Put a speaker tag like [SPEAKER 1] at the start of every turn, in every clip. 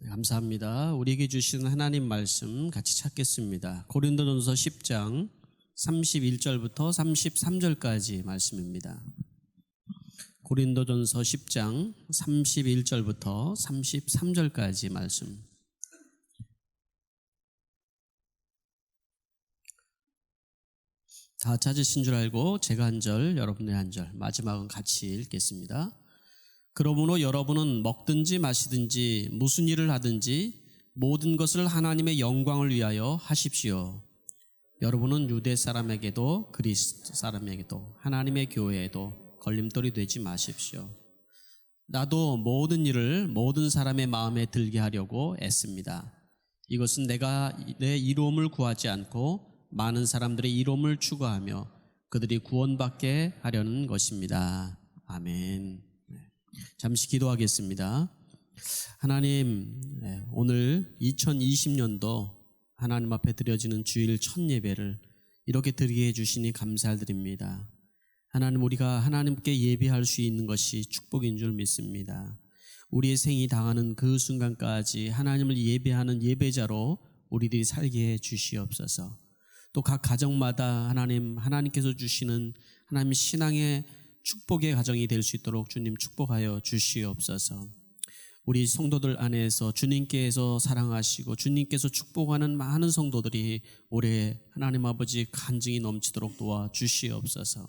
[SPEAKER 1] 네, 감사합니다. 우리에게 주신 하나님 말씀 같이 찾겠습니다. 고린도전서 10장 31절부터 33절까지 말씀입니다. 고린도전서 10장 31절부터 33절까지 말씀. 다 찾으신 줄 알고 제가 한 절, 여러분의 한 절, 마지막은 같이 읽겠습니다. 그러므로 여러분은 먹든지 마시든지 무슨 일을 하든지 모든 것을 하나님의 영광을 위하여 하십시오. 여러분은 유대 사람에게도 그리스도 사람에게도 하나님의 교회에도 걸림돌이 되지 마십시오. 나도 모든 일을 모든 사람의 마음에 들게 하려고 애씁니다. 이것은 내가 내 이로움을 구하지 않고 많은 사람들의 이로움을 추구하며 그들이 구원받게 하려는 것입니다. 아멘. 잠시 기도하겠습니다. 하나님, 오늘 2020년도 하나님 앞에 드려지는 주일 첫 예배를 이렇게 드리게 해주시니 감사드립니다. 하나님, 우리가 하나님께 예배할 수 있는 것이 축복인 줄 믿습니다. 우리의 생이 당하는 그 순간까지 하나님을 예배하는 예배자로 우리들이 살게 해 주시옵소서. 또 각 가정마다 하나님께서 주시는 하나님 신앙의 축복의 가정이 될 수 있도록 주님 축복하여 주시옵소서. 우리 성도들 안에서 주님께서 사랑하시고 주님께서 축복하는 많은 성도들이 올해 하나님 아버지 간증이 넘치도록 도와주시옵소서.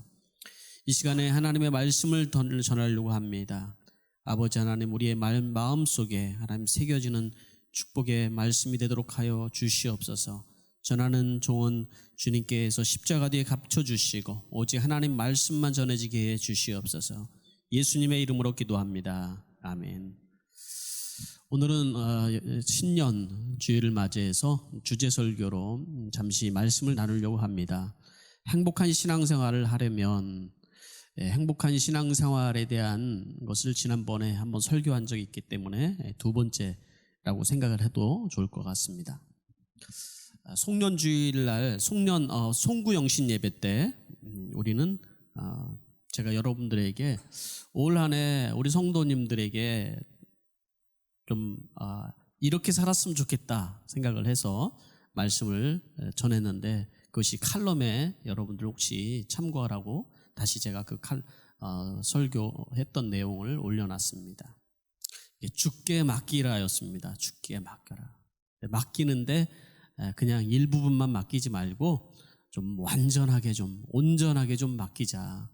[SPEAKER 1] 이 시간에 하나님의 말씀을 전하려고 합니다. 아버지 하나님, 우리의 마음속에 하나님 새겨지는 축복의 말씀이 되도록 하여 주시옵소서. 전하는 종은 주님께서 십자가 뒤에 갇혀주시고 오직 하나님 말씀만 전해지게 해 주시옵소서. 예수님의 이름으로 기도합니다. 아멘. 오늘은 신년 주일을 맞이해서 주제설교로 잠시 말씀을 나누려고 합니다. 행복한 신앙생활을 하려면 행복한 신앙생활에 대한 것을 지난번에 한번 설교한 적이 있기 때문에 두 번째라고 생각을 해도 좋을 것 같습니다. 송년주일날 송구영신 예배 때 우리는 제가 여러분들에게 올 한 해 우리 성도님들에게 좀 이렇게 살았으면 좋겠다 생각을 해서 말씀을 전했는데 그것이 칼럼에 여러분들 혹시 참고하라고 다시 제가 그 설교했던 내용을 올려놨습니다. 주께 맡기라였습니다. 주께 맡겨라. 맡기는데 그냥 일부분만 맡기지 말고 좀 완전하게 좀 온전하게 좀 맡기자.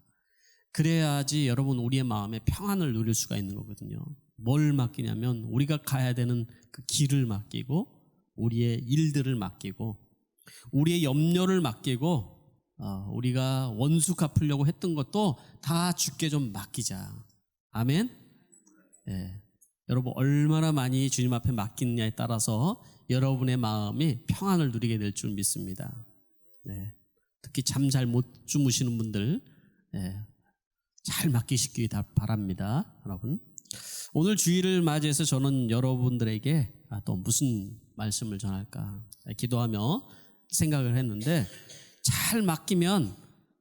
[SPEAKER 1] 그래야지 여러분 우리의 마음에 평안을 누릴 수가 있는 거거든요. 뭘 맡기냐면 우리가 가야 되는 그 길을 맡기고 우리의 일들을 맡기고 우리의 염려를 맡기고 우리가 원수 갚으려고 했던 것도 다 주께 좀 맡기자. 아멘. 네. 여러분 얼마나 많이 주님 앞에 맡기느냐에 따라서 여러분의 마음이 평안을 누리게 될 줄 믿습니다. 네. 특히 잠 잘 못 주무시는 분들 잘 맡기시기 바랍니다. 여러분, 오늘 주일을 맞이해서 저는 여러분들에게 또 무슨 말씀을 전할까 기도하며 생각을 했는데 잘 맡기면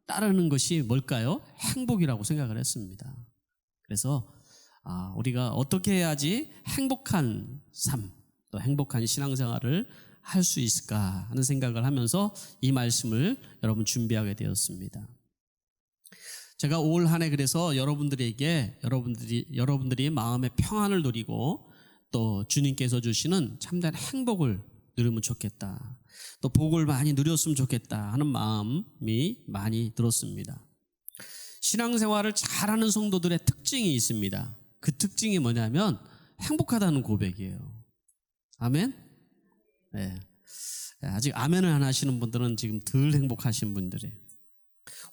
[SPEAKER 1] 따르는 것이 뭘까요? 행복이라고 생각을 했습니다. 그래서 우리가 어떻게 해야지 행복한 삶, 또 행복한 신앙생활을 할 수 있을까 하는 생각을 하면서 이 말씀을 여러분 준비하게 되었습니다. 제가 올 한 해 그래서 여러분들이 마음의 평안을 누리고 또 주님께서 주시는 참된 행복을 누리면 좋겠다. 또 복을 많이 누렸으면 좋겠다 하는 마음이 많이 들었습니다. 신앙생활을 잘하는 성도들의 특징이 있습니다. 그 특징이 뭐냐면 행복하다는 고백이에요. 아멘? 네. 아직 아멘을 안 하시는 분들은 지금 덜 행복하신 분들이에요.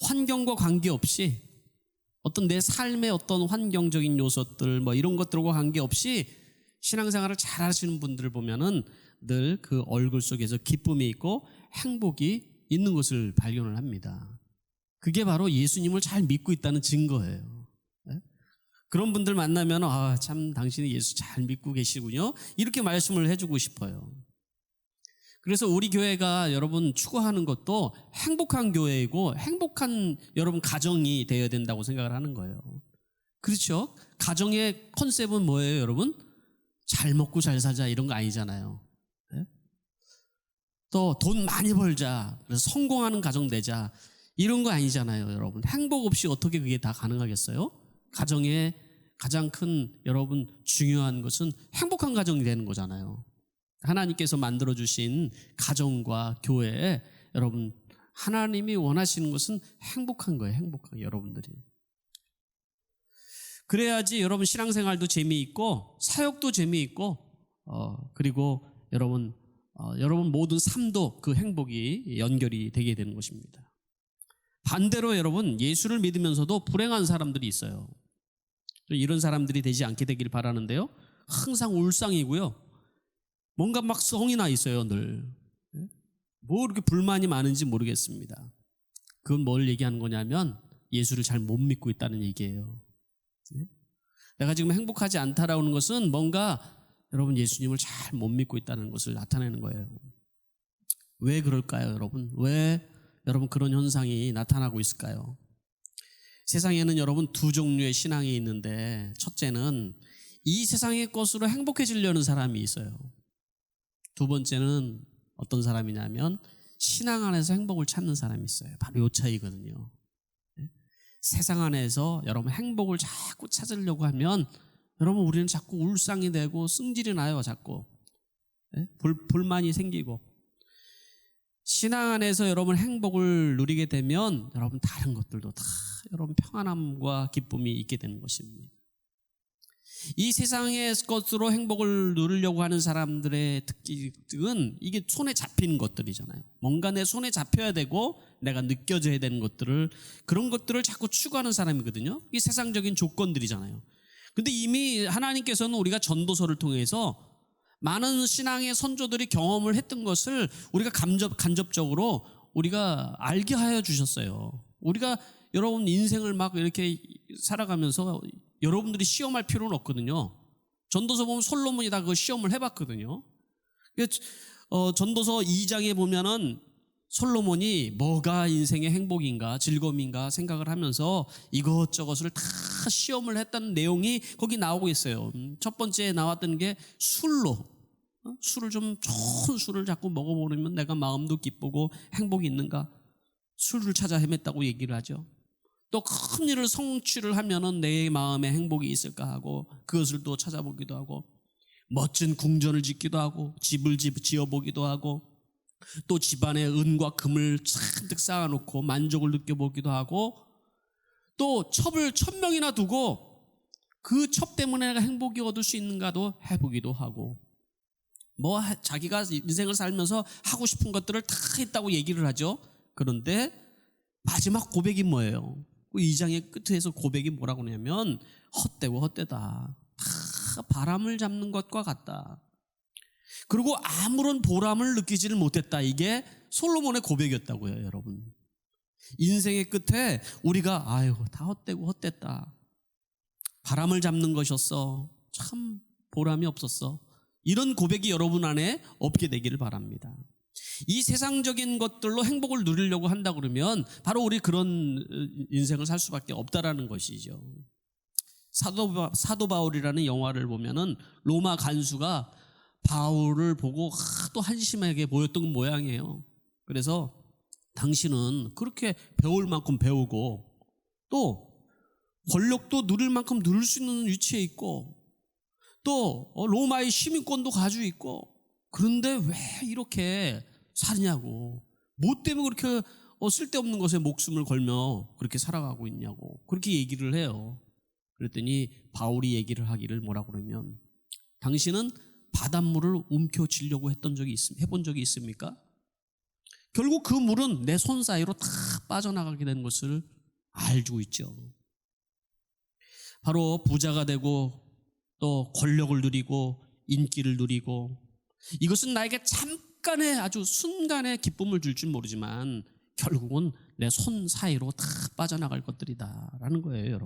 [SPEAKER 1] 환경과 관계없이 어떤 내 삶의 어떤 환경적인 요소들 이런 것들과 관계없이 신앙생활을 잘 하시는 분들을 보면은 늘 그 얼굴 속에서 기쁨이 있고 행복이 있는 것을 발견을 합니다. 그게 바로 예수님을 잘 믿고 있다는 증거예요. 네? 그런 분들 만나면 참 당신이 예수 잘 믿고 계시군요. 이렇게 말씀을 해주고 싶어요. 그래서 우리 교회가 여러분 추구하는 것도 행복한 교회이고 행복한 여러분 가정이 되어야 된다고 생각을 하는 거예요. 그렇죠? 가정의 컨셉은 뭐예요, 여러분? 잘 먹고 잘 살자 이런 거 아니잖아요. 네? 또 돈 많이 벌자, 그래서 성공하는 가정 되자 이런 거 아니잖아요, 여러분. 행복 없이 어떻게 그게 다 가능하겠어요? 가정의 가장 큰 여러분 중요한 것은 행복한 가정이 되는 거잖아요. 하나님께서 만들어주신 가정과 교회에 여러분 하나님이 원하시는 것은 행복한 거예요. 행복한 여러분들이. 그래야지 여러분 신앙생활도 재미있고 사역도 재미있고 그리고 여러분 모든 삶도 그 행복이 연결이 되게 되는 것입니다. 반대로 여러분 예수를 믿으면서도 불행한 사람들이 있어요. 이런 사람들이 되지 않게 되길 바라는데요. 항상 울상이고요. 뭔가 막 성이 나 있어요, 늘. 뭐 이렇게 불만이 많은지 모르겠습니다. 그건 뭘 얘기하는 거냐면 예수를 잘 못 믿고 있다는 얘기예요. 내가 지금 행복하지 않다라는 것은 뭔가 여러분 예수님을 잘 못 믿고 있다는 것을 나타내는 거예요. 왜 그럴까요, 여러분? 왜 여러분 그런 현상이 나타나고 있을까요? 세상에는 여러분 두 종류의 신앙이 있는데 첫째는 이 세상의 것으로 행복해지려는 사람이 있어요. 두 번째는 어떤 사람이냐면 신앙 안에서 행복을 찾는 사람이 있어요. 바로 이 차이거든요. 세상 안에서 여러분 행복을 자꾸 찾으려고 하면 여러분 우리는 자꾸 울상이 되고 승질이 나요. 자꾸 불만이 생기고. 신앙 안에서 여러분 행복을 누리게 되면 여러분 다른 것들도 다 여러분 평안함과 기쁨이 있게 되는 것입니다. 이 세상의 것으로 행복을 누리려고 하는 사람들의 특징은 이게 손에 잡히는 것들이잖아요. 뭔가 내 손에 잡혀야 되고 내가 느껴져야 되는 것들을, 그런 것들을 자꾸 추구하는 사람이거든요. 이게 세상적인 조건들이잖아요. 근데 이미 하나님께서는 우리가 전도서를 통해서 많은 신앙의 선조들이 경험을 했던 것을 우리가 간접적으로 우리가 알게 하여 주셨어요. 우리가 여러분 인생을 막 이렇게 살아가면서 여러분들이 시험할 필요는 없거든요. 전도서 보면 솔로몬이 다 그 시험을 해봤거든요. 전도서 2장에 보면은 솔로몬이 뭐가 인생의 행복인가 즐거움인가 생각을 하면서 이것저것을 다 시험을 했다는 내용이 거기 나오고 있어요. 첫 번째 나왔던 게 술을 좀 좋은 술을 자꾸 먹어보면 내가 마음도 기쁘고 행복이 있는가, 술을 찾아 헤맸다고 얘기를 하죠. 또 큰 일을 성취를 하면은 내 마음에 행복이 있을까 하고 그것을 또 찾아보기도 하고, 멋진 궁전을 짓기도 하고 집을 지어보기도 하고, 또 집안에 은과 금을 잔뜩 쌓아놓고 만족을 느껴보기도 하고, 또 첩을 1000명이나 두고 그 첩 때문에 내가 행복이 얻을 수 있는가도 해보기도 하고, 뭐 자기가 인생을 살면서 하고 싶은 것들을 다 했다고 얘기를 하죠. 그런데 마지막 고백이 뭐예요? 그 2장의 끝에서 고백이 뭐라고 하냐면 헛되고 헛되다, 다 바람을 잡는 것과 같다, 그리고 아무런 보람을 느끼지를 못했다. 이게 솔로몬의 고백이었다고요. 여러분, 인생의 끝에 우리가 아유 다 헛되고 헛됐다, 바람을 잡는 것이었어, 참 보람이 없었어, 이런 고백이 여러분 안에 없게 되기를 바랍니다. 이 세상적인 것들로 행복을 누리려고 한다 그러면 바로 우리 그런 인생을 살 수밖에 없다라는 것이죠. 사도 바울이라는 영화를 보면은 로마 간수가 바울을 보고 또 한심하게 보였던 모양이에요. 그래서 당신은 그렇게 배울 만큼 배우고 또 권력도 누릴 만큼 누릴 수 있는 위치에 있고 또 로마의 시민권도 가지고 있고, 그런데 왜 이렇게 사느냐고, 뭐 때문에 그렇게 쓸데없는 것에 목숨을 걸며 그렇게 살아가고 있냐고 그렇게 얘기를 해요. 그랬더니 바울이 얘기를 하기를 뭐라고 그러면, 당신은 바닷물을 움켜쥐려고 해본 적이 있습니까? 결국 그 물은 내 손 사이로 다 빠져나가게 된 것을 알고 있죠. 바로 부자가 되고 또 권력을 누리고 인기를 누리고, 이것은 나에게 잠깐의 아주 순간의 기쁨을 줄 줄 모르지만 결국은 내 손 사이로 다 빠져나갈 것들이다라는 거예요.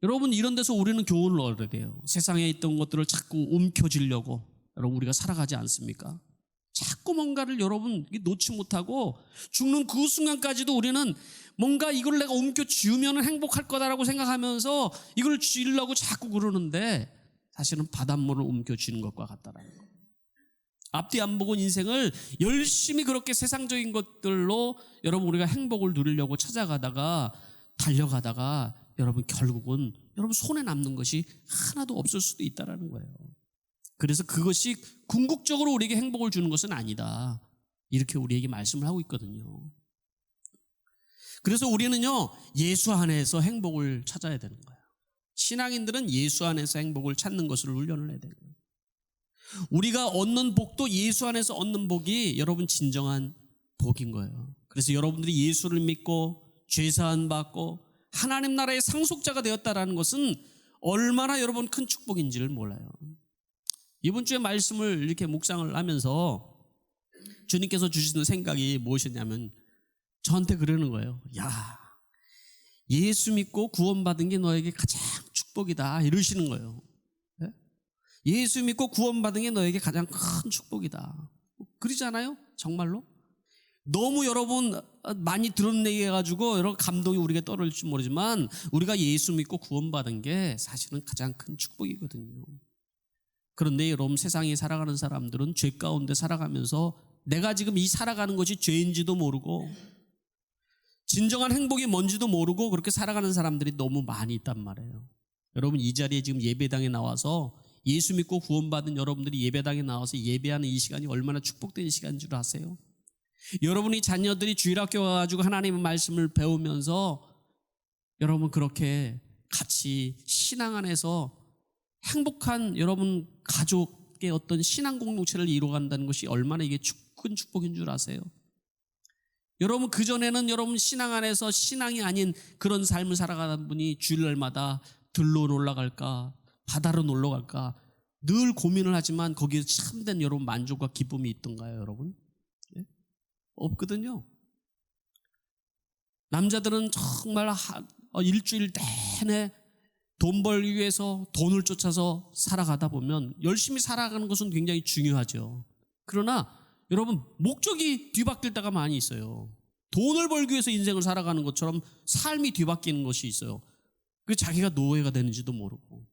[SPEAKER 1] 여러분 이런 데서 우리는 교훈을 얻어야 돼요. 세상에 있던 것들을 자꾸 움켜쥐려고 여러분 우리가 살아가지 않습니까? 자꾸 뭔가를 여러분 놓지 못하고 죽는 그 순간까지도 우리는 뭔가 이걸 내가 움켜쥐으면 행복할 거다라고 생각하면서 이걸 쥐려고 자꾸 그러는데, 사실은 바닷물을 옮겨주는 것과 같다라는 거. 앞뒤 안 보고 인생을 열심히 그렇게 세상적인 것들로 여러분 우리가 행복을 누리려고 찾아가다가 달려가다가 여러분 결국은 여러분 손에 남는 것이 하나도 없을 수도 있다라는 거예요. 그래서 그것이 궁극적으로 우리에게 행복을 주는 것은 아니다. 이렇게 우리에게 말씀을 하고 있거든요. 그래서 우리는요, 예수 안에서 행복을 찾아야 되는 거예요. 신앙인들은 예수 안에서 행복을 찾는 것을 훈련을 해야 되는 거예요. 우리가 얻는 복도 예수 안에서 얻는 복이 여러분 진정한 복인 거예요. 그래서 여러분들이 예수를 믿고 죄사함 받고 하나님 나라의 상속자가 되었다라는 것은 얼마나 여러분 큰 축복인지를 몰라요. 이번 주에 말씀을 이렇게 묵상을 하면서 주님께서 주시는 생각이 무엇이냐면 저한테 그러는 거예요. 야, 예수 믿고 구원받은 게 너에게 가장 축복이다 이러시는 거예요. 예수 믿고 구원받은 게 너에게 가장 큰 축복이다. 그러잖아요? 정말로? 너무 여러분 많이 들은 얘기해가지고 여러 감동이 우리가 떨어질지 모르지만 우리가 예수 믿고 구원받은 게 사실은 가장 큰 축복이거든요. 그런데 여러분 세상에 살아가는 사람들은 죄 가운데 살아가면서 내가 지금 이 살아가는 것이 죄인지도 모르고 진정한 행복이 뭔지도 모르고 그렇게 살아가는 사람들이 너무 많이 있단 말이에요. 여러분 이 자리에 지금 예배당에 나와서 예수 믿고 구원받은 여러분들이 예배당에 나와서 예배하는 이 시간이 얼마나 축복된 시간인 줄 아세요? 여러분이 자녀들이 주일학교 와가지고 하나님의 말씀을 배우면서 여러분 그렇게 같이 신앙 안에서 행복한 여러분 가족의 어떤 신앙 공동체를 이루어간다는 것이 얼마나 이게 큰 축복인 줄 아세요? 여러분 그전에는 여러분 신앙 안에서 신앙이 아닌 그런 삶을 살아가는 분이 주일날마다 들로 놀러 갈까 바다로 놀러 갈까 늘 고민을 하지만 거기에 참된 여러분 만족과 기쁨이 있던가요 여러분? 예? 없거든요. 남자들은 정말 일주일 내내 돈 벌기 위해서 돈을 쫓아서 살아가다 보면 열심히 살아가는 것은 굉장히 중요하죠. 그러나 여러분 목적이 뒤바뀔 때가 많이 있어요. 돈을 벌기 위해서 인생을 살아가는 것처럼 삶이 뒤바뀌는 것이 있어요. 그래서 자기가 노예가 되는지도 모르고.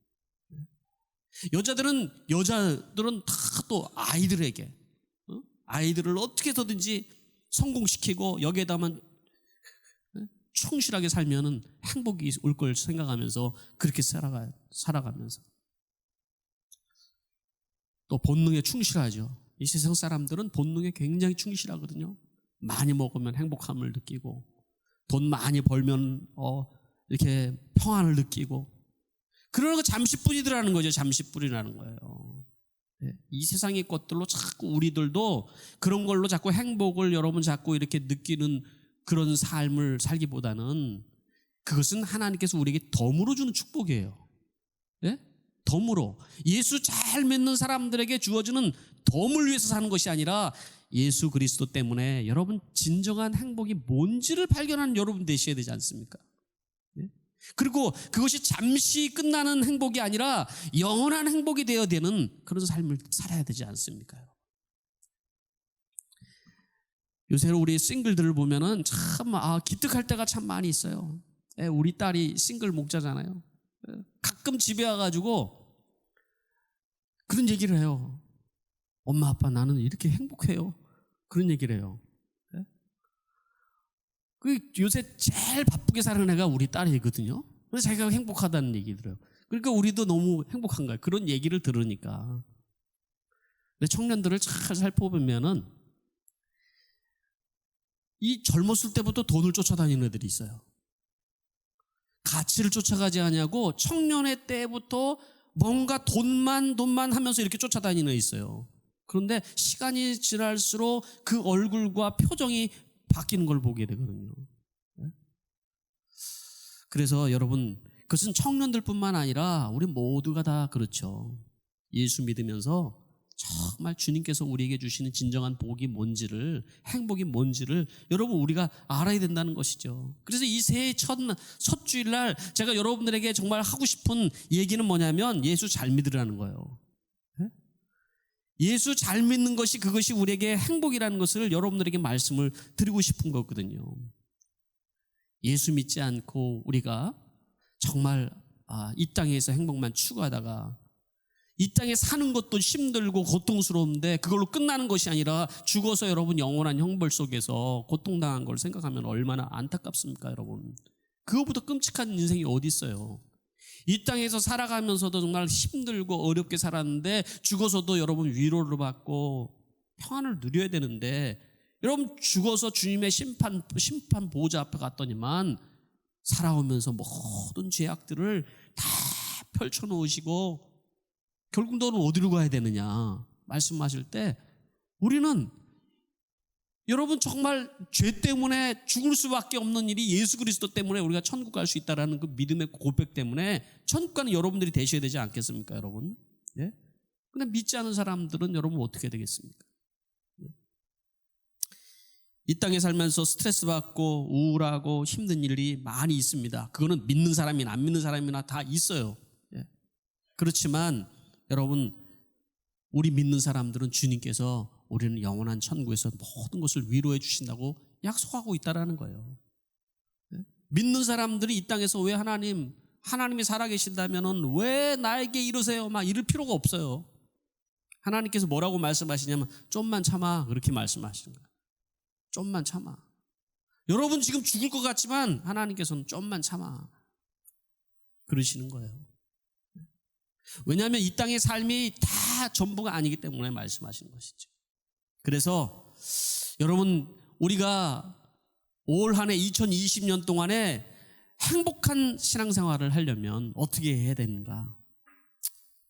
[SPEAKER 1] 여자들은 다 또 아이들에게 아이들을 어떻게 해서든지 성공시키고 여기에다만 충실하게 살면은 행복이 올 걸 생각하면서 그렇게 살아가면서 또 본능에 충실하죠. 이 세상 사람들은 본능에 굉장히 충실하거든요. 많이 먹으면 행복함을 느끼고 돈 많이 벌면 이렇게 평안을 느끼고 그러는 거 잠시뿐이더라는 거죠. 잠시뿐이라는 거예요. 이 세상의 것들로 자꾸 우리들도 그런 걸로 자꾸 행복을 여러분 자꾸 이렇게 느끼는 그런 삶을 살기보다는 그것은 하나님께서 우리에게 덤으로 주는 축복이에요. 네? 덤으로 예수 잘 믿는 사람들에게 주어지는 덤을 위해서 사는 것이 아니라 예수 그리스도 때문에 여러분 진정한 행복이 뭔지를 발견하는 여러분 되셔야 되지 않습니까? 네? 그리고 그것이 잠시 끝나는 행복이 아니라 영원한 행복이 되어야 되는 그런 삶을 살아야 되지 않습니까? 요새 우리 싱글들을 보면은 참 기특할 때가 참 많이 있어요. 우리 딸이 싱글 목자잖아요. 가끔 집에 와가지고 그런 얘기를 해요. 엄마 아빠 나는 이렇게 행복해요. 그런 얘기를 해요. 요새 제일 바쁘게 사는 애가 우리 딸이거든요. 그래서 자기가 행복하다는 얘기 들어요. 그러니까 우리도 너무 행복한 거예요. 그런 얘기를 들으니까. 근데 청년들을 잘 살펴보면은 이 젊었을 때부터 돈을 쫓아다니는 애들이 있어요. 가치를 쫓아가지 않냐고 청년의 때부터 뭔가 돈만 하면서 이렇게 쫓아다니는 애 있어요. 그런데 시간이 지날수록 그 얼굴과 표정이 바뀌는 걸 보게 되거든요. 그래서 여러분 그것은 청년들뿐만 아니라 우리 모두가 다 그렇죠. 예수 믿으면서 정말 주님께서 우리에게 주시는 진정한 복이 뭔지를 행복이 뭔지를 여러분 우리가 알아야 된다는 것이죠. 그래서 이 새해 첫 주일날 제가 여러분들에게 정말 하고 싶은 얘기는 뭐냐면 예수 잘 믿으라는 거예요. 예수 잘 믿는 것이 그것이 우리에게 행복이라는 것을 여러분들에게 말씀을 드리고 싶은 거거든요. 예수 믿지 않고 우리가 정말 이 땅에서 행복만 추구하다가 이 땅에 사는 것도 힘들고 고통스러운데 그걸로 끝나는 것이 아니라 죽어서 여러분 영원한 형벌 속에서 고통당한 걸 생각하면 얼마나 안타깝습니까, 여러분? 그거보다 끔찍한 인생이 어디 있어요? 이 땅에서 살아가면서도 정말 힘들고 어렵게 살았는데 죽어서도 여러분 위로를 받고 평안을 누려야 되는데 여러분 죽어서 주님의 심판 보호자 앞에 갔더니만 살아오면서 모든 죄악들을 다 펼쳐놓으시고 결국 너는 어디로 가야 되느냐 말씀하실 때 우리는 여러분 정말 죄 때문에 죽을 수밖에 없는 일이 예수 그리스도 때문에 우리가 천국 갈 수 있다라는 그 믿음의 고백 때문에 천국 가는 여러분들이 되셔야 되지 않겠습니까, 여러분? 예? 근데 믿지 않은 사람들은 여러분 어떻게 되겠습니까? 예? 이 땅에 살면서 스트레스 받고 우울하고 힘든 일이 많이 있습니다. 그거는 믿는 사람이나 안 믿는 사람이나 다 있어요. 예? 그렇지만 여러분 우리 믿는 사람들은 주님께서 우리는 영원한 천국에서 모든 것을 위로해 주신다고 약속하고 있다라는 거예요. 믿는 사람들이 이 땅에서 왜 하나님이 살아계신다면은 왜 나에게 이러세요? 막 이럴 필요가 없어요. 하나님께서 뭐라고 말씀하시냐면 좀만 참아 그렇게 말씀하시는 거예요. 좀만 참아. 여러분 지금 죽을 것 같지만 하나님께서는 좀만 참아 그러시는 거예요. 왜냐하면 이 땅의 삶이 다 전부가 아니기 때문에 말씀하시는 것이죠. 그래서 여러분 우리가 올 한 해 2020년 동안에 행복한 신앙생활을 하려면 어떻게 해야 되는가?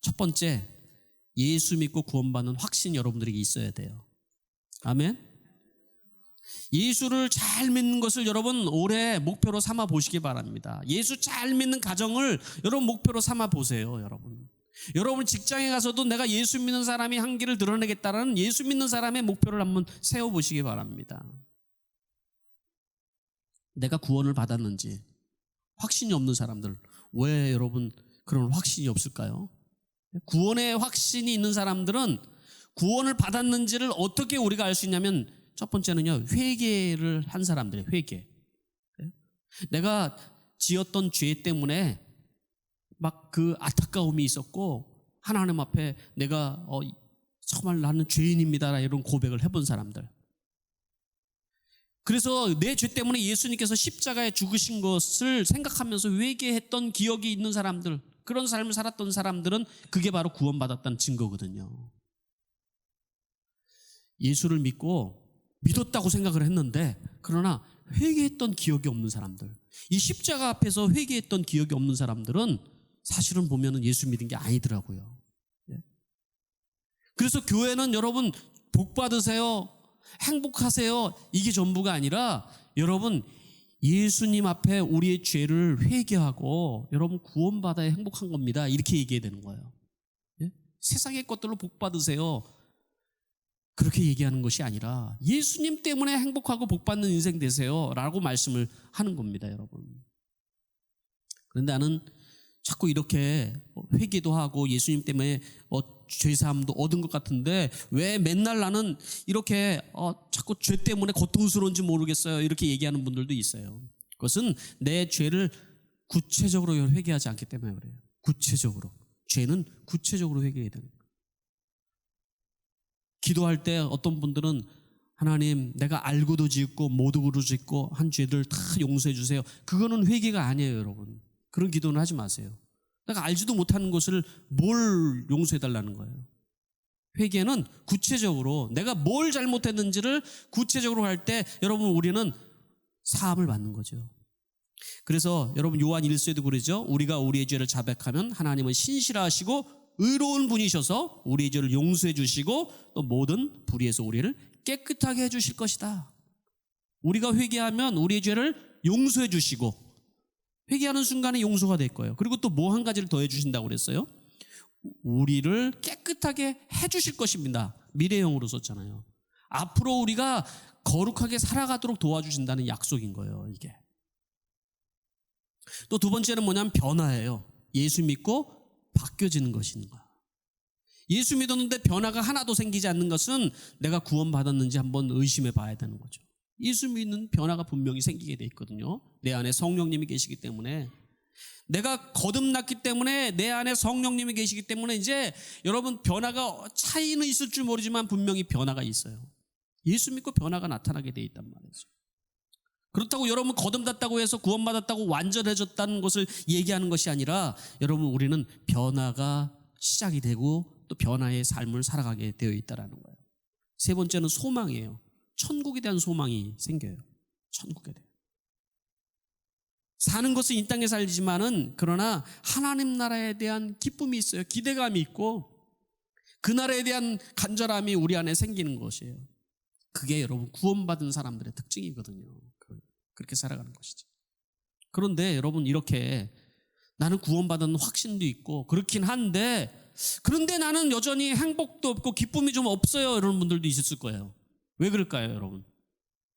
[SPEAKER 1] 첫 번째, 예수 믿고 구원받는 확신이 여러분들에게 있어야 돼요. 아멘? 예수를 잘 믿는 것을 여러분 올해 목표로 삼아 보시기 바랍니다. 예수 잘 믿는 가정을 여러분 목표로 삼아 보세요, 여러분. 여러분 직장에 가서도 내가 예수 믿는 사람이 한 길을 드러내겠다라는 예수 믿는 사람의 목표를 한번 세워보시기 바랍니다. 내가 구원을 받았는지 확신이 없는 사람들 왜 여러분 그런 확신이 없을까요? 구원의 확신이 있는 사람들은 구원을 받았는지를 어떻게 우리가 알 수 있냐면 첫 번째는요, 회개를 한 사람들이에요. 회개. 내가 지었던 죄 때문에 막 그 안타까움이 있었고 하나님 앞에 내가 정말 나는 죄인입니다 이런 고백을 해본 사람들. 그래서 내 죄 때문에 예수님께서 십자가에 죽으신 것을 생각하면서 회개했던 기억이 있는 사람들, 그런 삶을 살았던 사람들은 그게 바로 구원받았다는 증거거든요. 예수를 믿었다고 생각을 했는데 그러나 회개했던 기억이 없는 사람들, 이 십자가 앞에서 회개했던 기억이 없는 사람들은 사실은 보면은 예수 믿은 게 아니더라고요. 그래서 교회는 여러분 복 받으세요, 행복하세요 이게 전부가 아니라 여러분 예수님 앞에 우리의 죄를 회개하고 여러분 구원받아야 행복한 겁니다 이렇게 얘기해야 되는 거예요. 세상의 것들로 복 받으세요 그렇게 얘기하는 것이 아니라 예수님 때문에 행복하고 복 받는 인생 되세요 라고 말씀을 하는 겁니다, 여러분. 그런데 나는 자꾸 이렇게 회개도 하고 예수님 때문에 죄사함도 얻은 것 같은데 왜 맨날 나는 이렇게 자꾸 죄 때문에 고통스러운지 모르겠어요 이렇게 얘기하는 분들도 있어요. 그것은 내 죄를 구체적으로 회개하지 않기 때문에 그래요. 구체적으로. 죄는 구체적으로 회개해야 되는 거예요. 기도할 때 어떤 분들은 하나님 내가 알고도 짓고 모독으로 짓고 한 죄들 다 용서해 주세요. 그거는 회개가 아니에요, 여러분. 그런 기도는 하지 마세요. 내가 알지도 못하는 것을 뭘 용서해 달라는 거예요. 회개는 구체적으로 내가 뭘 잘못했는지를 구체적으로 할 때 여러분 우리는 사함을 받는 거죠. 그래서 여러분 요한 1서에도 그러죠. 우리가 우리의 죄를 자백하면 하나님은 신실하시고 의로운 분이셔서 우리의 죄를 용서해 주시고 또 모든 불의에서 우리를 깨끗하게 해 주실 것이다. 우리가 회개하면 우리의 죄를 용서해 주시고 회개하는 순간에 용서가 될 거예요. 그리고 또 뭐 한 가지를 더 해주신다고 그랬어요? 우리를 깨끗하게 해주실 것입니다. 미래형으로 썼잖아요. 앞으로 우리가 거룩하게 살아가도록 도와주신다는 약속인 거예요, 이게. 또 두 번째는 뭐냐면 변화예요. 예수 믿고 바뀌어지는 것인 거야. 예수 믿었는데 변화가 하나도 생기지 않는 것은 내가 구원받았는지 한번 의심해 봐야 되는 거죠. 예수 믿는 변화가 분명히 생기게 돼 있거든요. 내 안에 성령님이 계시기 때문에. 내가 거듭났기 때문에 내 안에 성령님이 계시기 때문에 이제 여러분 변화가 차이는 있을 줄 모르지만 분명히 변화가 있어요. 예수 믿고 변화가 나타나게 돼 있단 말이죠. 그렇다고 여러분 거듭났다고 해서 구원받았다고 완전해졌다는 것을 얘기하는 것이 아니라 여러분 우리는 변화가 시작이 되고 또 변화의 삶을 살아가게 되어 있다는 거예요. 세 번째는 소망이에요. 천국에 대한 소망이 생겨요. 천국에 대한. 사는 것은 이 땅에 살지만은 그러나 하나님 나라에 대한 기쁨이 있어요. 기대감이 있고 그 나라에 대한 간절함이 우리 안에 생기는 것이에요. 그게 여러분 구원받은 사람들의 특징이거든요. 그렇게 살아가는 것이죠. 그런데 여러분 이렇게 나는 구원받은 확신도 있고 그렇긴 한데 그런데 나는 여전히 행복도 없고 기쁨이 좀 없어요. 이런 분들도 있었을 거예요. 왜 그럴까요, 여러분?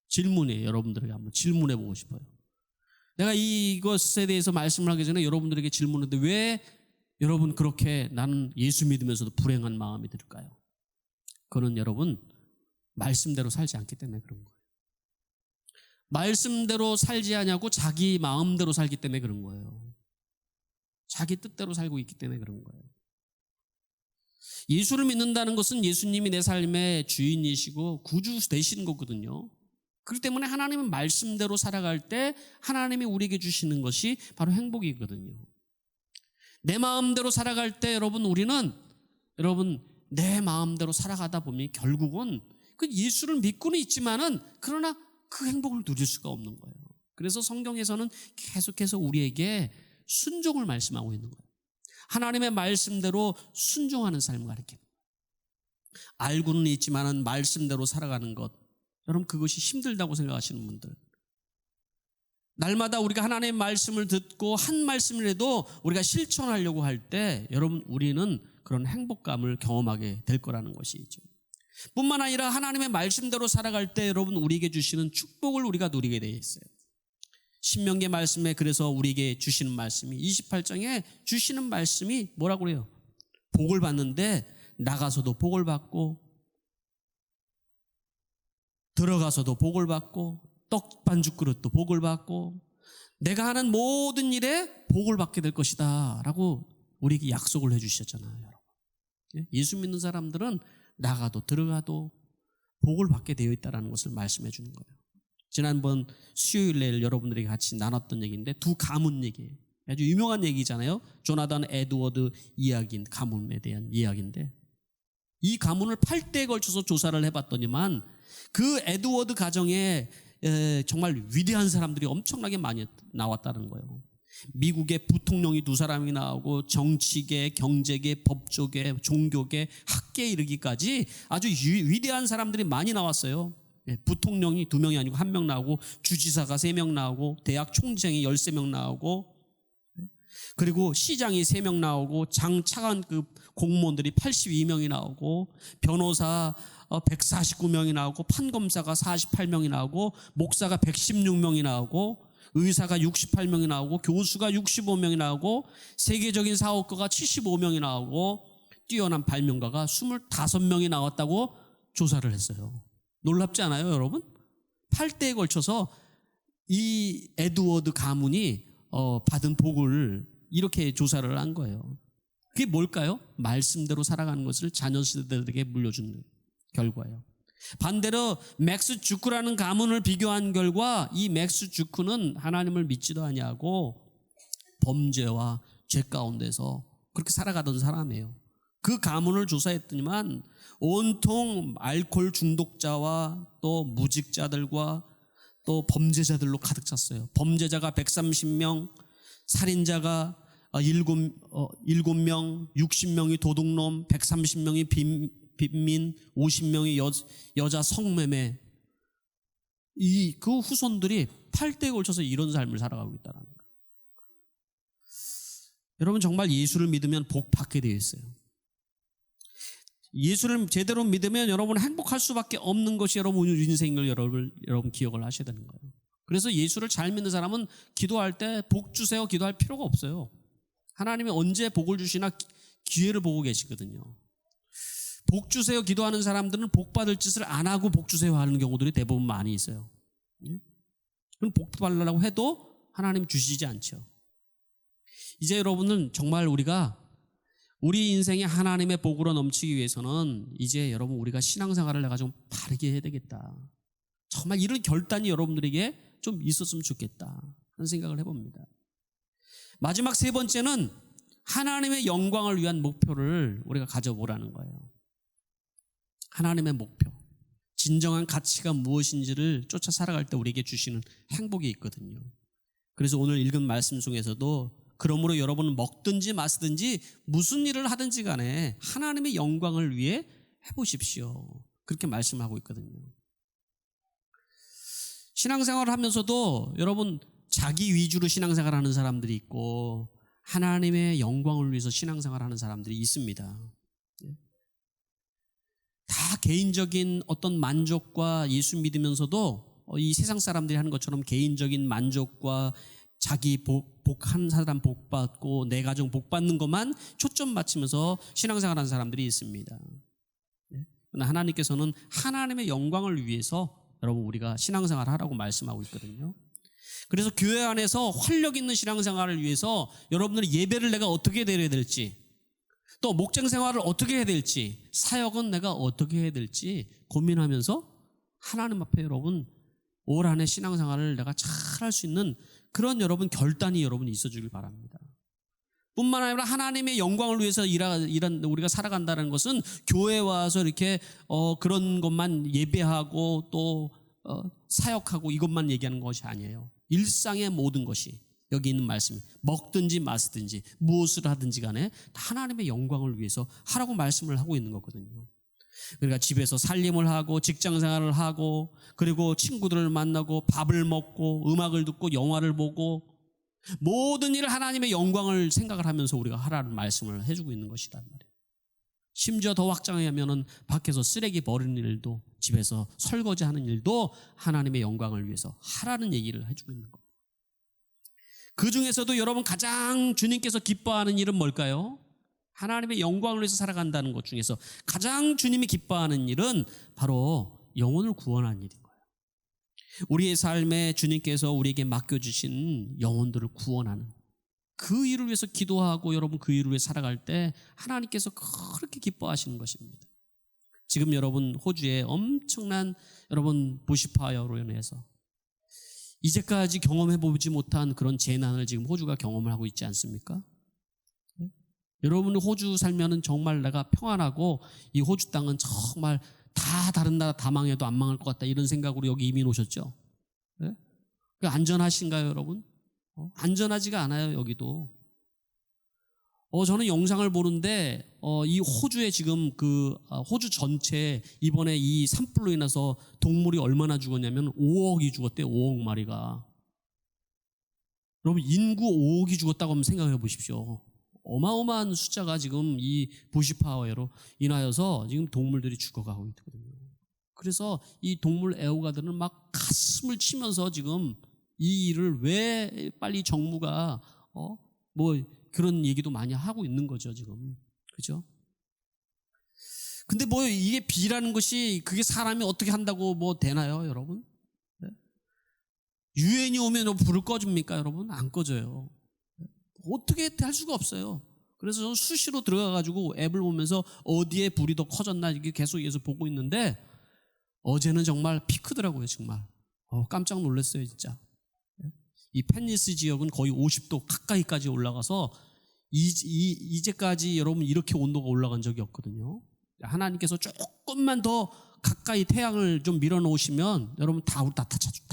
[SPEAKER 1] 질문이에요. 여러분들에게 한번 질문해 보고 싶어요. 내가 이것에 대해서 말씀을 하기 전에 여러분들에게 질문했는데 왜 여러분 그렇게 나는 예수 믿으면서도 불행한 마음이 들까요? 그건 여러분 말씀대로 살지 않기 때문에 그런 거예요. 말씀대로 살지 않냐고 자기 마음대로 살기 때문에 그런 거예요. 자기 뜻대로 살고 있기 때문에 그런 거예요. 예수를 믿는다는 것은 예수님이 내 삶의 주인이시고 구주 되시는 거거든요. 그렇기 때문에 하나님은 말씀대로 살아갈 때 하나님이 우리에게 주시는 것이 바로 행복이거든요. 내 마음대로 살아갈 때 우리는 내 마음대로 살아가다 보면 결국은 그 예수를 믿고는 있지만은 그러나 그 행복을 누릴 수가 없는 거예요. 그래서 성경에서는 계속해서 우리에게 순종을 말씀하고 있는 거예요. 하나님의 말씀대로 순종하는 삶을 가르치는 거예요. 알고는 있지만은 말씀대로 살아가는 것, 여러분 그것이 힘들다고 생각하시는 분들, 날마다 우리가 하나님의 말씀을 듣고 한 말씀이라도 우리가 실천하려고 할 때 여러분 우리는 그런 행복감을 경험하게 될 거라는 것이죠. 뿐만 아니라 하나님의 말씀대로 살아갈 때 여러분 우리에게 주시는 축복을 우리가 누리게 되어 있어요. 신명기 말씀에 그래서 우리에게 주시는 말씀이 28장에 주시는 말씀이 뭐라고 그래요? 복을 받는데 나가서도 복을 받고 들어가서도 복을 받고 떡 반죽 그릇도 복을 받고 내가 하는 모든 일에 복을 받게 될 것이다 라고 우리에게 약속을 해주셨잖아요. 여러분. 예수 믿는 사람들은 나가도 들어가도 복을 받게 되어 있다는 것을 말씀해 주는 거예요. 지난번 수요일날 여러분들이 같이 나눴던 얘기인데 두 가문 얘기예요. 아주 유명한 얘기잖아요. 조나단 에드워드 이야기인 가문에 대한 이야기인데 이 가문을 8대에 걸쳐서 조사를 해봤더니만 그 에드워드 가정에 정말 위대한 사람들이 엄청나게 많이 나왔다는 거예요. 미국의 부통령이 2사람이 나오고 정치계, 경제계, 법조계, 종교계, 학계에 이르기까지 아주 위대한 사람들이 많이 나왔어요. 부통령이 2명이 아니고 1명 나오고 주지사가 3명 나오고 대학 총장이 13명 나오고 그리고 시장이 3명 나오고 차관급 공무원들이 82명이 나오고 변호사 149명이 나오고 판검사가 48명이 나오고 목사가 116명이 나오고 의사가 68명이 나오고 교수가 65명이 나오고 세계적인 사업가가 75명이 나오고 뛰어난 발명가가 25명이 나왔다고 조사를 했어요. 놀랍지 않아요, 여러분? 8대에 걸쳐서 이 에드워드 가문이 받은 복을 이렇게 조사를 한 거예요. 그게 뭘까요? 말씀대로 살아가는 것을 자녀 세대들에게 물려주는 결과예요. 반대로 맥스 주크라는 가문을 비교한 결과 이 맥스 주크는 하나님을 믿지도 아니하고 범죄와 죄 가운데서 그렇게 살아가던 사람이에요. 그 가문을 조사했더니만 온통 알코올 중독자와 또 무직자들과 또 범죄자들로 가득 찼어요. 범죄자가 130명, 살인자가 7명, 60명이 도둑놈, 130명이 빈민, 50명이 여자 성매매. 그 후손들이 8대에 걸쳐서 이런 삶을 살아가고 있다는 거예요. 여러분 정말 예수를 믿으면 복 받게 되어 있어요. 예수를 제대로 믿으면 여러분 행복할 수밖에 없는 것이 여러분 인생을 여러분 기억을 하셔야 되는 거예요. 그래서 예수를 잘 믿는 사람은 기도할 때 복 주세요 기도할 필요가 없어요. 하나님이 언제 복을 주시나 기회를 보고 계시거든요. 복 주세요 기도하는 사람들은 복 받을 짓을 안 하고 복 주세요 하는 경우들이 대부분 많이 있어요. 그럼 복 받으려고 해도 하나님 주시지 않죠. 이제 여러분은 정말 우리가 우리 인생이 하나님의 복으로 넘치기 위해서는 이제 여러분 우리가 신앙생활을 내가 좀 바르게 해야 되겠다. 정말 이런 결단이 여러분들에게 좀 있었으면 좋겠다 하는 생각을 해봅니다. 마지막 세 번째는 하나님의 영광을 위한 목표를 우리가 가져보라는 거예요. 하나님의 목표, 진정한 가치가 무엇인지를 쫓아 살아갈 때 우리에게 주시는 행복이 있거든요. 그래서 오늘 읽은 말씀 중에서도 그러므로 여러분은 먹든지 마시든지 무슨 일을 하든지 간에 하나님의 영광을 위해 해보십시오. 그렇게 말씀하고 있거든요. 신앙생활을 하면서도 여러분 자기 위주로 신앙생활을 하는 사람들이 있고 하나님의 영광을 위해서 신앙생활을 하는 사람들이 있습니다. 다 개인적인 어떤 만족과 예수 믿으면서도 이 세상 사람들이 하는 것처럼 개인적인 만족과 자기 복한 사람 복 받고 내 가정 복 받는 것만 초점 맞추면서 신앙생활 하는 사람들이 있습니다. 그러나 하나님께서는 하나님의 영광을 위해서 여러분 우리가 신앙생활을 하라고 말씀하고 있거든요. 그래서 교회 안에서 활력 있는 신앙생활을 위해서 여러분들의 예배를 내가 어떻게 드려야 될지, 또 목장 생활을 어떻게 해야 될지, 사역은 내가 어떻게 해야 될지 고민하면서 하나님 앞에 여러분 올 한해 신앙생활을 내가 잘 할 수 있는 그런 여러분 결단이 여러분 있어주길 바랍니다. 뿐만 아니라 하나님의 영광을 위해서 우리가 살아간다는 것은 교회에 와서 이렇게 그런 것만 예배하고 또 사역하고 이것만 얘기하는 것이 아니에요. 일상의 모든 것이 여기 있는 말씀이 먹든지 마시든지 무엇을 하든지 간에 하나님의 영광을 위해서 하라고 말씀을 하고 있는 거거든요. 그러니까 집에서 살림을 하고 직장생활을 하고 그리고 친구들을 만나고 밥을 먹고 음악을 듣고 영화를 보고 모든 일을 하나님의 영광을 생각을 하면서 우리가 하라는 말씀을 해주고 있는 것이란 말이에요. 심지어 더 확장하면은 밖에서 쓰레기 버리는 일도 집에서 설거지하는 일도 하나님의 영광을 위해서 하라는 얘기를 해주고 있는 거예요. 그 중에서도 여러분 가장 주님께서 기뻐하는 일은 뭘까요? 하나님의 영광을 위해서 살아간다는 것 중에서 가장 주님이 기뻐하는 일은 바로 영혼을 구원하는 일인 거예요. 우리의 삶에 주님께서 우리에게 맡겨주신 영혼들을 구원하는 그 일을 위해서 기도하고 여러분 그 일을 위해 살아갈 때 하나님께서 그렇게 기뻐하시는 것입니다. 지금 여러분 호주에 엄청난 여러분 부시파이어로 인해서 이제까지 경험해보지 못한 그런 재난을 지금 호주가 경험을 하고 있지 않습니까? 여러분 호주 살면은 정말 내가 평안하고 이 호주 땅은 정말 다 다른 나라 다 망해도 안 망할 것 같다 이런 생각으로 여기 이민 오셨죠? 네? 안전하신가요 여러분? 안전하지가 않아요 여기도. 저는 영상을 보는데 이 호주에 지금 호주 전체 이번에 이 산불로 인해서 동물이 얼마나 죽었냐면 5억이 죽었대요. 5억 마리가. 여러분 인구 5억이 죽었다고 한번 생각해 보십시오. 어마어마한 숫자가 지금 이 부시파워로 인하여서 지금 동물들이 죽어가고 있거든요. 그래서 이 동물 애호가들은 막 가슴을 치면서 지금 이 일을 왜 빨리 정부가 뭐 그런 얘기도 많이 하고 있는 거죠 지금. 그죠? 근데 뭐 이게 비라는 것이 그게 사람이 어떻게 한다고 뭐 되나요 여러분? 네? 유엔이 오면 불을 꺼줍니까 여러분? 안 꺼져요. 어떻게 할 수가 없어요. 그래서 저는 수시로 들어가가지고 앱을 보면서 어디에 불이 더 커졌나 이게 계속 보고 있는데 어제는 정말 피크더라고요 정말. 깜짝 놀랐어요 진짜. 이 펜리스 지역은 거의 50도 가까이까지 올라가서 이제까지 여러분 이렇게 온도가 올라간 적이 없거든요. 하나님께서 조금만 더 가까이 태양을 좀 밀어놓으시면 여러분 다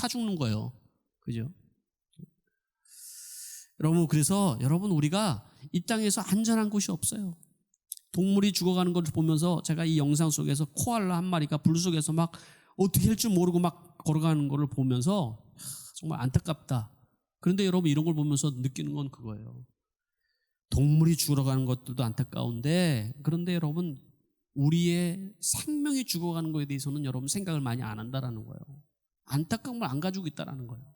[SPEAKER 1] 죽는 거예요. 그죠? 여러분 그래서 여러분 우리가 이 땅에서 안전한 곳이 없어요. 동물이 죽어가는 걸 보면서 제가 이 영상 속에서 코알라 한 마리가 불 속에서 막 어떻게 할 줄 모르고 막 걸어가는 걸 보면서 정말 안타깝다. 그런데 여러분 이런 걸 보면서 느끼는 건 그거예요. 동물이 죽어가는 것들도 안타까운데 그런데 여러분 우리의 생명이 죽어가는 거에 대해서는 여러분 생각을 많이 안 한다라는 거예요. 안타까움을 안 가지고 있다라는 거예요.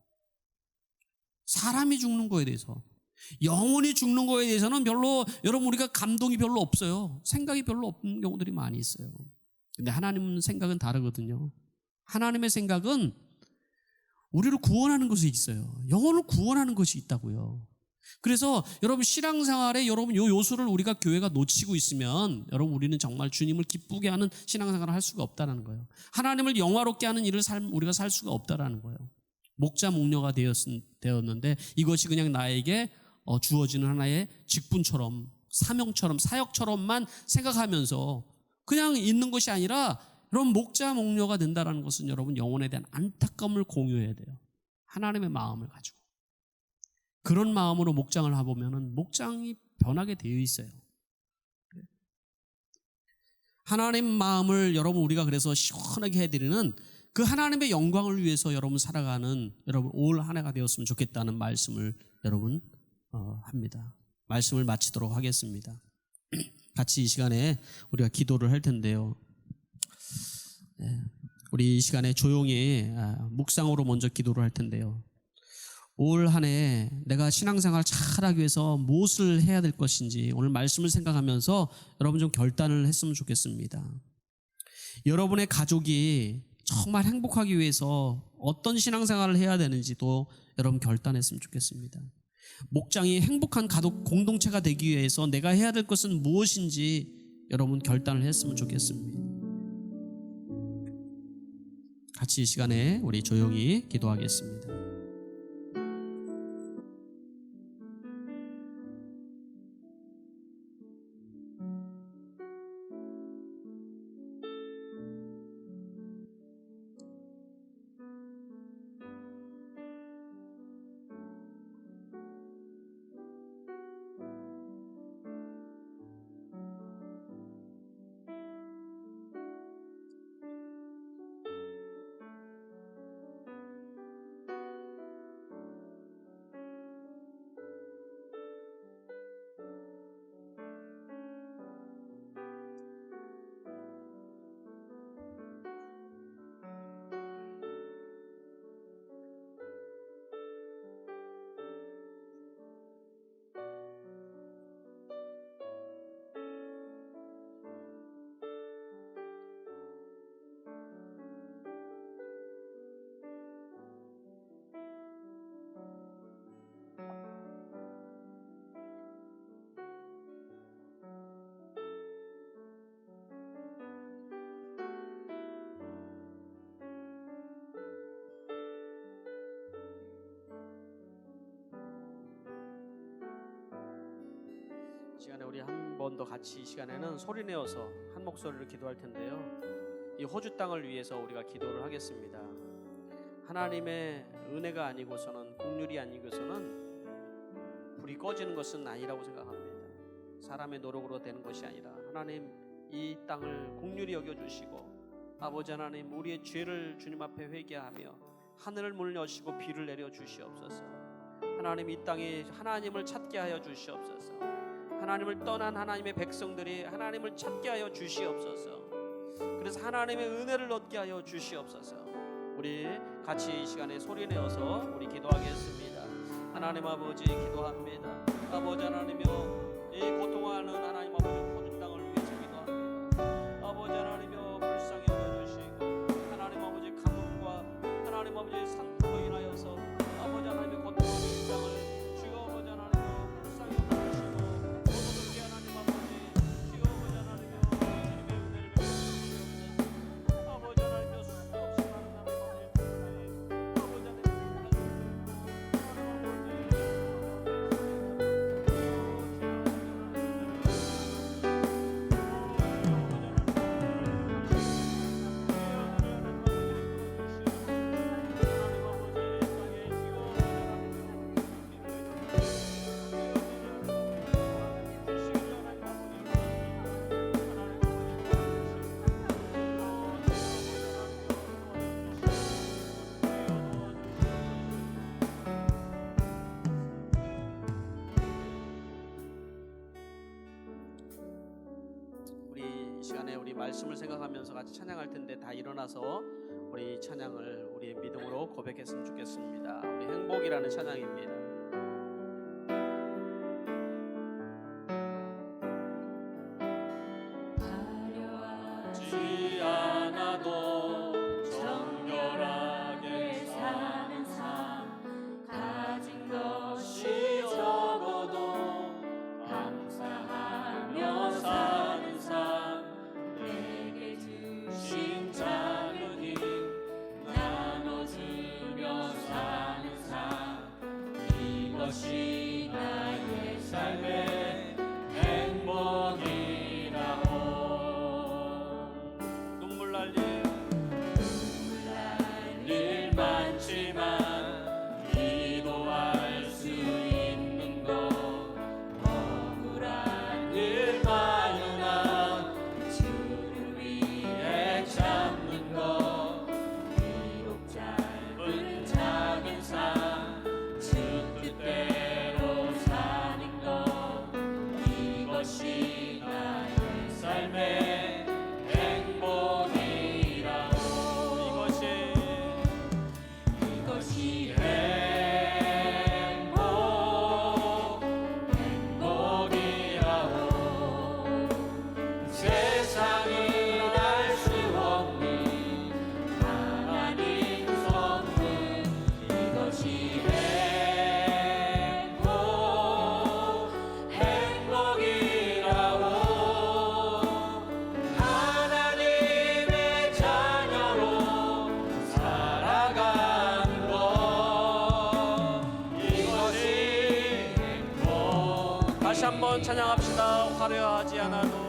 [SPEAKER 1] 사람이 죽는 거에 대해서 영혼이 죽는 거에 대해서는 별로 여러분 우리가 감동이 별로 없어요. 생각이 별로 없는 경우들이 많이 있어요. 근데 하나님은 생각은 다르거든요. 하나님의 생각은 우리를 구원하는 것이 있어요. 영혼을 구원하는 것이 있다고요. 그래서 여러분 신앙생활에 여러분 요 요소를 우리가 교회가 놓치고 있으면 여러분 우리는 정말 주님을 기쁘게 하는 신앙생활을 할 수가 없다는 거예요. 하나님을 영화롭게 하는 일을 우리가 살 수가 없다라는 거예요. 목자 목녀가 되었는데 이것이 그냥 나에게 주어지는 하나의 직분처럼 사명처럼 사역처럼만 생각하면서 그냥 있는 것이 아니라 여러분 목자 목녀가 된다는 것은 여러분 영혼에 대한 안타까움을 공유해야 돼요. 하나님의 마음을 가지고. 그런 마음으로 목장을 해보면 목장이 변하게 되어 있어요. 하나님 마음을 여러분 우리가 그래서 시원하게 해드리는 그 하나님의 영광을 위해서 여러분 살아가는 여러분 올 한 해가 되었으면 좋겠다는 말씀을 여러분 합니다. 말씀을 마치도록 하겠습니다. 같이 이 시간에 우리가 기도를 할 텐데요. 우리 이 시간에 조용히 묵상으로 먼저 기도를 할 텐데요. 올 한 해 내가 신앙생활 잘하기 위해서 무엇을 해야 될 것인지 오늘 말씀을 생각하면서 여러분 좀 결단을 했으면 좋겠습니다. 여러분의 가족이 정말 행복하기 위해서 어떤 신앙생활을 해야 되는지도 여러분 결단했으면 좋겠습니다. 목장이 행복한 가족 공동체가 되기 위해서 내가 해야 될 것은 무엇인지 여러분 결단을 했으면 좋겠습니다. 같이 이 시간에 우리 조용히 기도하겠습니다. 이 시간에 우리 한 번 더 같이 이 시간에는 소리내어서 한 목소리로 기도할 텐데요. 이 호주 땅을 위해서 우리가 기도를 하겠습니다. 하나님의 은혜가 아니고서는 긍휼이 아니고서는 불이 꺼지는 것은 아니라고 생각합니다. 사람의 노력으로 되는 것이 아니라 하나님 이 땅을 긍휼히 여겨주시고 아버지 하나님 우리의 죄를 주님 앞에 회개하며 하늘을 문을 여시고 비를 내려 주시옵소서. 하나님 이 땅에 하나님을 찾게 하여 주시옵소서. 하나님을 떠난 하나님의 백성들이 하나님을 찾게 하여 주시옵소서. 그래서 하나님의 은혜를 얻게 하여 주시옵소서. 우리 같이 이 시간에 소리내어서 우리 기도하겠습니다. 하나님 아버지 기도합니다. 아버지 하나님이여 이 고통하는 하나님 아버지 호주 땅을 위해서 기도합니다. 아버지 하나님이여 불쌍히 여겨주시고 하나님 아버지 가뭄과 하나님 아버지 산불로 인하여서 아버지 하나님의 고통하는 이 땅을 주여 아버지 하나님이여 불쌍히 여겨주시고 모두들께 하나님 아버지 주여 아버지 하나님이여 주님의 은혜를 베풀어 아버지 하나님이여 수도 없이 많은 하나님 아버지 아버지 우리 이 시간에 우리 말씀을 생각하면서 같이 찬양할 텐데 다 일어나서 우리 찬양을 우리의 믿음으로 고백했으면 좋겠습니다. 우리 행복이라는 찬양입니다. 화려하지 않아도 정결하게 사는 삶 가진 것이 적어 찬양합시다. 화려하지 않아도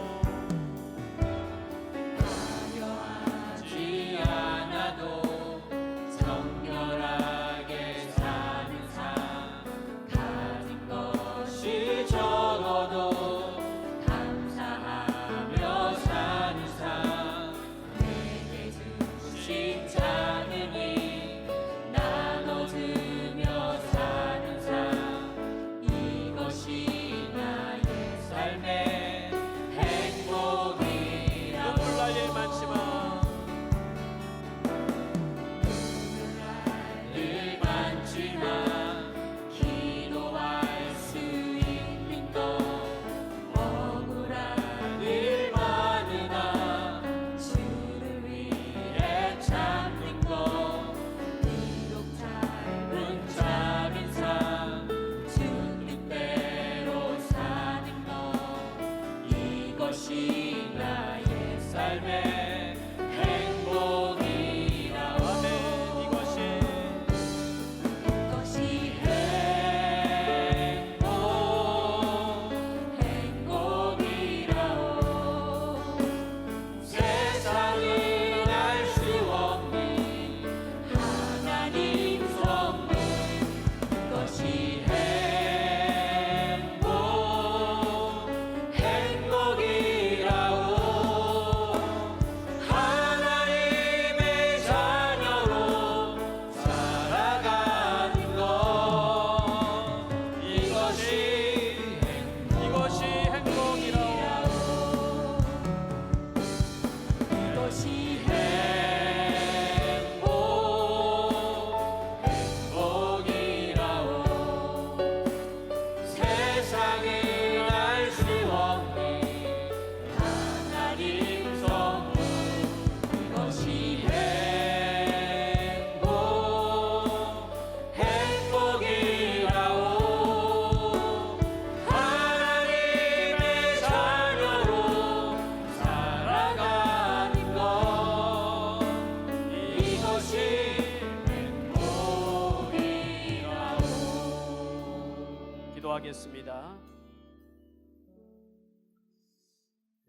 [SPEAKER 1] 기도하겠습니다.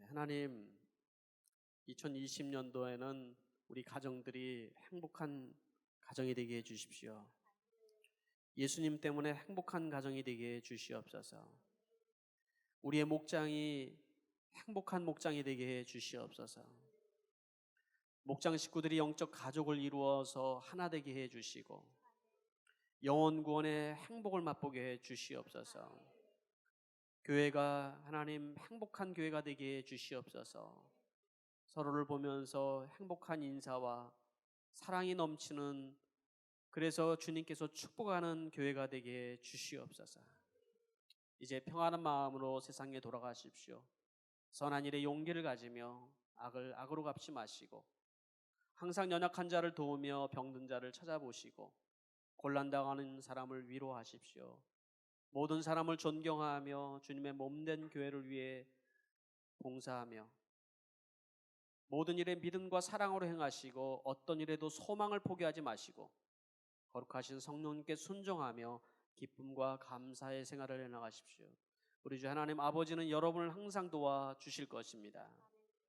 [SPEAKER 1] 하나님, 2020년도에는 우리 가정들이 행복한 가정이 되게 해 주십시오. 예수님 때문에 행복한 가정이 되게 해 주시옵소서. 우리의 목장이 행복한 목장이 되게 해 주시옵소서. 목장 식구들이 영적 가족을 이루어서 하나 되게 해 주시고 영혼 구원의 행복을 맛보게 해 주시옵소서. 교회가 하나님 행복한 교회가 되게 해 주시옵소서. 서로를 보면서 행복한 인사와 사랑이 넘치는, 그래서 주님께서 축복하는 교회가 되게 해 주시옵소서. 이제 평안한 마음으로 세상에 돌아가십시오. 선한 일에 용기를 가지며 악을 악으로 갚지 마시고 항상 연약한 자를 도우며 병든 자를 찾아보시고 곤란당하는 사람을 위로하십시오. 모든 사람을 존경하며 주님의 몸된 교회를 위해 봉사하며 모든 일에 믿음과 사랑으로 행하시고 어떤 일에도 소망을 포기하지 마시고 거룩하신 성령님께 순종하며 기쁨과 감사의 생활을 해나가십시오. 우리 주 하나님 아버지는 여러분을 항상 도와주실 것입니다.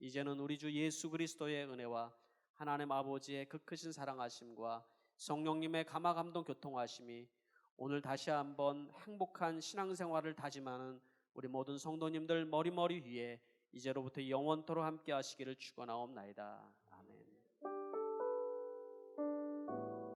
[SPEAKER 1] 이제는 우리 주 예수 그리스도의 은혜와 하나님 아버지의 그 크신 사랑하심과 성령님의 감화감동 교통하심이 오늘 다시 한번 행복한 신앙생활을 다짐하는 우리 모든 성도님들 머리머리 위에 이제로부터 영원토록 함께 하시기를 축원하옵나이다.